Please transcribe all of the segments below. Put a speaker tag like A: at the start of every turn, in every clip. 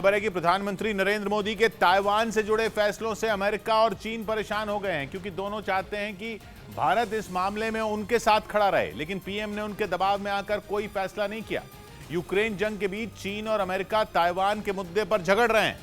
A: खबर है कि प्रधानमंत्री नरेंद्र मोदी के ताइवान से जुड़े फैसलों से अमेरिका और चीन परेशान हो गए हैं, क्योंकि दोनों चाहते हैं कि भारत इस मामले में उनके साथ खड़ा रहे। लेकिन पीएम ने उनके दबाव में आकर कोई फैसला नहीं किया। यूक्रेन जंग के बीच चीन और अमेरिका ताइवान के मुद्दे पर झगड़ रहे हैं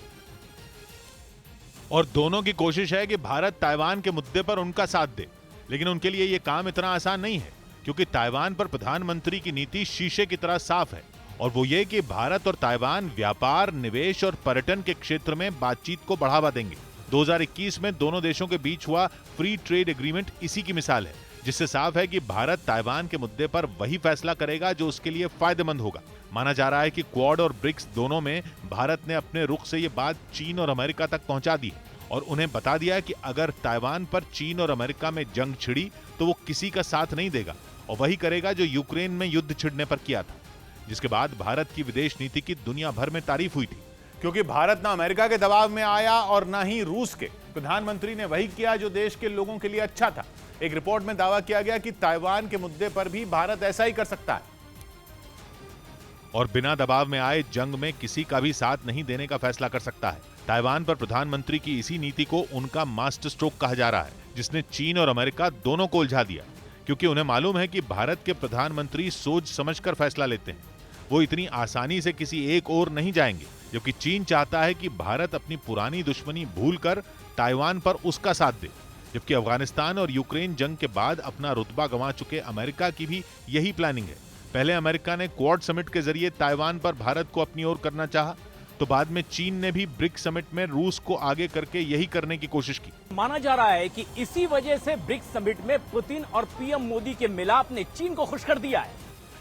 A: और दोनों की कोशिश है कि भारत ताइवान के मुद्दे पर उनका साथ दे। लेकिन उनके लिए यह काम इतना आसान नहीं है, क्योंकि ताइवान पर प्रधानमंत्री की नीति शीशे की तरह साफ है, और वो ये कि भारत और ताइवान व्यापार, निवेश और पर्यटन के क्षेत्र में बातचीत को बढ़ावा देंगे। 2021 में दोनों देशों के बीच हुआ फ्री ट्रेड एग्रीमेंट इसी की मिसाल है, जिससे साफ है कि भारत ताइवान के मुद्दे पर वही फैसला करेगा जो उसके लिए फायदेमंद होगा। माना जा रहा है कि क्वाड और ब्रिक्स दोनों में भारत ने अपने रुख से ये बात चीन और अमेरिका तक पहुंचा दी है और उन्हें बता दिया कि अगर ताइवान पर चीन और अमेरिका में जंग छिड़ी तो वो किसी का साथ नहीं देगा और वही करेगा जो यूक्रेन में युद्ध छिड़ने पर किया था, जिसके बाद भारत की विदेश नीति की दुनिया भर में तारीफ हुई थी, क्योंकि भारत ना अमेरिका के दबाव में आया और ना ही रूस के। प्रधानमंत्री ने वही किया जो देश के लोगों के लिए अच्छा था। एक रिपोर्ट में दावा किया गया कि ताइवान के मुद्दे पर भी भारत ऐसा ही कर सकता है और बिना दबाव में आए जंग में किसी का भी साथ नहीं देने का फैसला कर सकता है। ताइवान पर प्रधानमंत्री की इसी नीति को उनका मास्टर स्ट्रोक कहा जा रहा है, जिसने चीन और अमेरिका दोनों को उलझा दिया, क्योंकि उन्हें मालूम है कि भारत के प्रधानमंत्री सोच समझकर फैसला लेते हैं। वो इतनी आसानी से किसी एक ओर नहीं जाएंगे, जबकि चीन चाहता है कि भारत अपनी पुरानी दुश्मनी भूलकर ताइवान पर उसका साथ दे। जबकि अफगानिस्तान और यूक्रेन जंग के बाद अपना रुतबा गंवा चुके अमेरिका की भी यही प्लानिंग है। पहले अमेरिका ने क्वाड समिट के जरिए ताइवान पर भारत को अपनी ओर करना चाहा, तो बाद में चीन ने भी ब्रिक्स समिट में रूस को आगे करके यही करने की कोशिश की।
B: माना जा रहा है कि इसी वजह से ब्रिक्स समिट में पुतिन और पीएम मोदी के मिलाप ने चीन को खुश कर दिया है,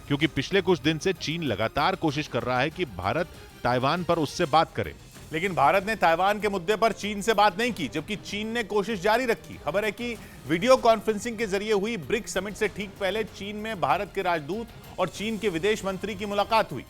A: क्योंकि पिछले कुछ दिन से चीन लगातार कोशिश कर रहा है कि भारत ताइवान पर उससे बात करे। लेकिन भारत ने ताइवान के मुद्दे पर चीन से बात नहीं की, जबकि चीन ने कोशिश जारी रखी। खबर है कि वीडियो कॉन्फ्रेंसिंग के जरिए हुई ब्रिक्स समिट से ठीक पहले चीन में भारत के राजदूत और चीन के विदेश मंत्री की मुलाकात हुई,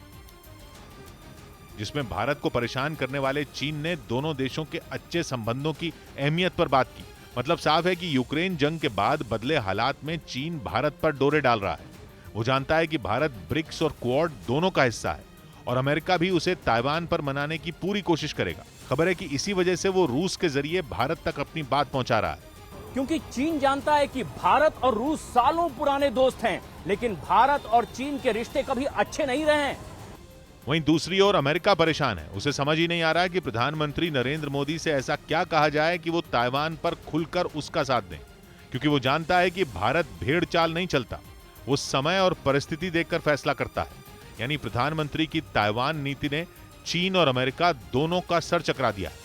A: जिसमें भारत को परेशान करने वाले चीन ने दोनों देशों के अच्छे संबंधों की अहमियत पर बात की। मतलब साफ है कि यूक्रेन जंग के बाद बदले हालात में चीन भारत पर डोरे डाल रहा है। वो जानता है कि भारत ब्रिक्स और क्वाड दोनों का हिस्सा है और अमेरिका भी उसे ताइवान पर मनाने की पूरी कोशिश करेगा। खबर है कि इसी वजह से वो रूस के जरिए भारत तक अपनी बात पहुंचा रहा है,
B: क्योंकि चीन जानता है कि भारत और रूस सालों पुराने दोस्त हैं, लेकिन भारत और चीन के रिश्ते कभी अच्छे नहीं रहे हैं।
A: वहीं दूसरी ओर अमेरिका परेशान है। उसे समझ ही नहीं आ रहा है कि प्रधानमंत्री नरेंद्र मोदी से ऐसा क्या कहा जाए कि वो ताइवान पर खुलकर उसका साथ दें, क्योंकि वो जानता है कि भारत भेड़ चाल नहीं चलता, वो समय और परिस्थिति देखकर फैसला करता है। यानी प्रधानमंत्री की ताइवान नीति ने चीन और अमेरिका दोनों का सर चकरा दिया है।